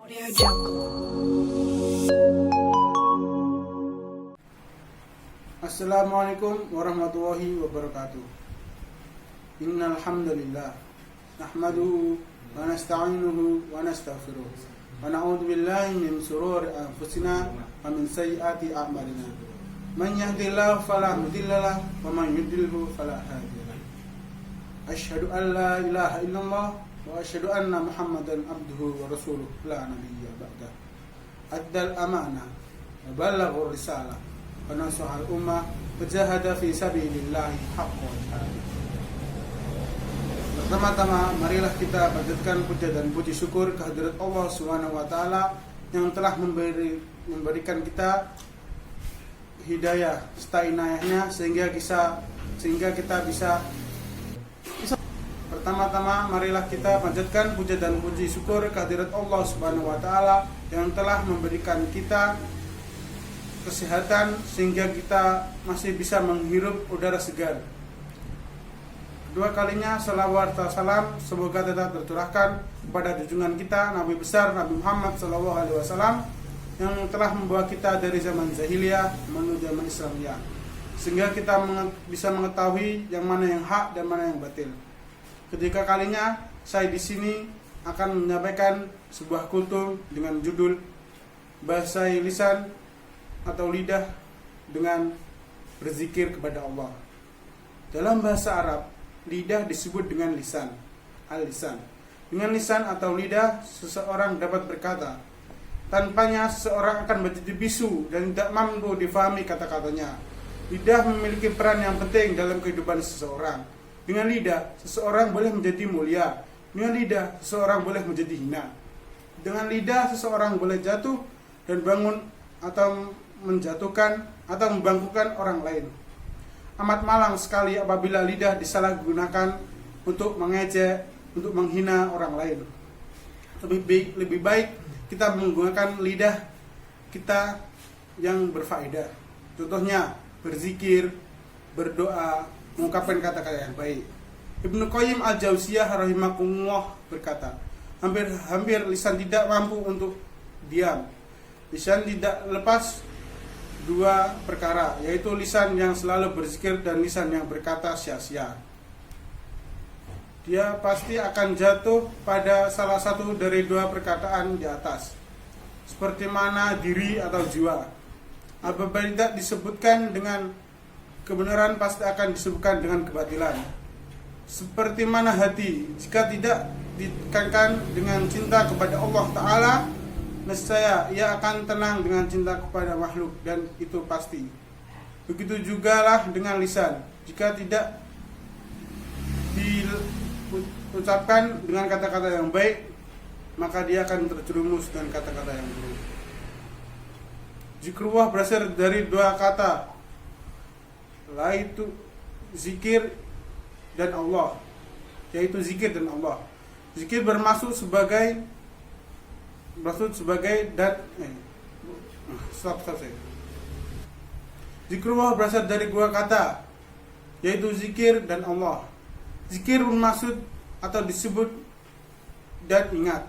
Audio Jungle. Assalamualaikum warahmatullahi wabarakatuh. Innal hamdalillah nahmaduhu wa nasta'inuhu wa nastaghfiruh wa na'udzu billahi min shururi anfusina wa min sayyiati a'malina. Man yahdihillahu fala mudilla lahu wa man yudlilhu fala hadiya lahu. Asyhadu an la ilaha illallah wa asyhadu anna Muhammadan abduhu wa rasuluh la nabiyya ba'dah. Addal amanah wa ballaghur risalah wa nasahal ummah wa jahada fi sabilillahi haqqa jihadih. Pertama-tama marilah kita panjatkan puja dan puji syukur kehadirat Allah Subhanahu wa taala yang telah memberikan kita hidayah serta inayahnya sehingga kita bisa. Pertama-tama marilah kita panjatkan puja dan puji syukur kehadirat Allah Subhanahu wa taala yang telah memberikan kita kesehatan sehingga kita masih bisa menghirup udara segar. Kedua kalinya salawat dan salam semoga tetap tercurahkan kepada junjungan kita Nabi besar Nabi Muhammad SAW yang telah membawa kita dari zaman jahiliyah menuju zaman Islamiyah sehingga kita bisa mengetahui yang mana yang hak dan mana yang batil. Ketiga kalinya saya di sini akan menyampaikan sebuah kultum dengan judul bahasa lisan atau lidah dengan berzikir kepada Allah. Dalam bahasa Arab, lidah disebut dengan lisan, al-lisan. Dengan lisan atau lidah, seseorang dapat berkata. Tanpanya, seseorang akan menjadi bisu dan tidak mampu difahami kata-katanya. Lidah memiliki peran yang penting dalam kehidupan seseorang. Dengan lidah, seseorang boleh menjadi mulia. Dengan lidah, seseorang boleh menjadi hina. Dengan lidah, seseorang boleh jatuh dan bangun atau menjatuhkan atau membangkitkan orang lain. Amat malang sekali apabila lidah disalahgunakan untuk mengejek, untuk menghina orang lain. Lebih baik kita menggunakan lidah kita yang berfaedah. Contohnya berzikir, berdoa, mengungkapkan kata-kata yang baik. Ibnu Qayyim al-Jauziyah rahimahullah berkata, hampir lisan tidak mampu untuk diam. Lisan tidak lepas dua perkara, yaitu lisan yang selalu berzikir dan lisan yang berkata sia-sia. Dia pasti akan jatuh pada salah satu dari dua perkataan di atas. Seperti mana diri atau jiwa. Apabila tidak disebutkan dengan kebenaran pasti akan disebutkan dengan kebatilan. Seperti mana hati, jika tidak ditekankan dengan cinta kepada Allah Ta'ala, nescaya ia akan tenang dengan cinta kepada makhluk, dan itu pasti. Begitu jugalah dengan lisan, jika tidak diucapkan dengan kata-kata yang baik, maka dia akan terjerumus dengan kata-kata yang buruk. Zikrullah berasal dari dua kata, yaitu zikir dan Allah, yaitu zikir dan Allah. Zikir bermaksud sebagai Zikrullah berasal dari dua kata, yaitu zikir dan Allah. Zikir bermaksud atau disebut dan ingat.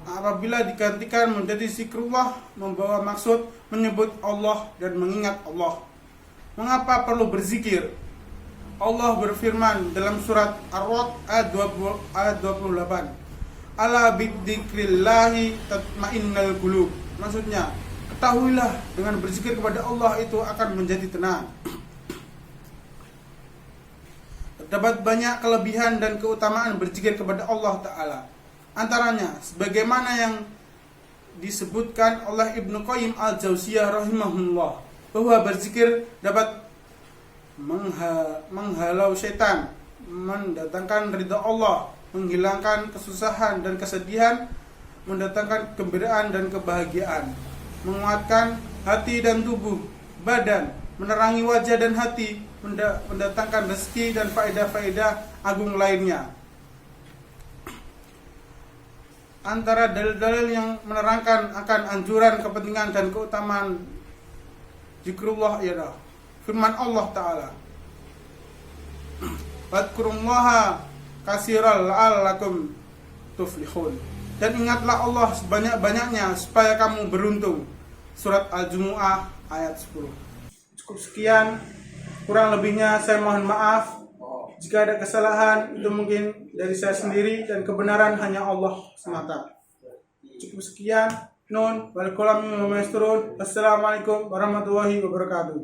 Apabila digantikan menjadi zikrullah, membawa maksud menyebut Allah dan mengingat Allah. Mengapa perlu berzikir? Allah berfirman dalam surat Ar-Ra'd ayat 28. Ala bidzikrillahi tatmainnul qulub. Maksudnya, ketahuilah dengan berzikir kepada Allah itu akan menjadi tenang. Terdapat banyak kelebihan dan keutamaan berzikir kepada Allah Ta'ala. Antaranya, sebagaimana yang disebutkan oleh Ibnu Qayyim al-Jauziyah rahimahullah, bahwa berzikir dapat menghalau setan, mendatangkan ridha Allah, menghilangkan kesusahan dan kesedihan, mendatangkan kegembiraan dan kebahagiaan, menguatkan hati dan tubuh, badan, menerangi wajah dan hati, mendatangkan rezeki dan faedah-faedah agung lainnya. Antara dalil-dalil yang menerangkan akan anjuran, kepentingan dan keutamaan zikrullah ialah firman Allah Ta'ala, Wadkurullaha kasiral la'allakum tuflihun. dan ingatlah Allah sebanyak-banyaknya supaya kamu beruntung. Surat Al-Jumu'ah ayat 10. Cukup sekian, kurang lebihnya saya mohon maaf. Jika ada kesalahan, itu mungkin dari saya sendiri, dan kebenaran hanya Allah semata. Cukup sekian. Nun wal qalam mimma yasturun. Wassalamualaikum warahmatullahi wabarakatuh.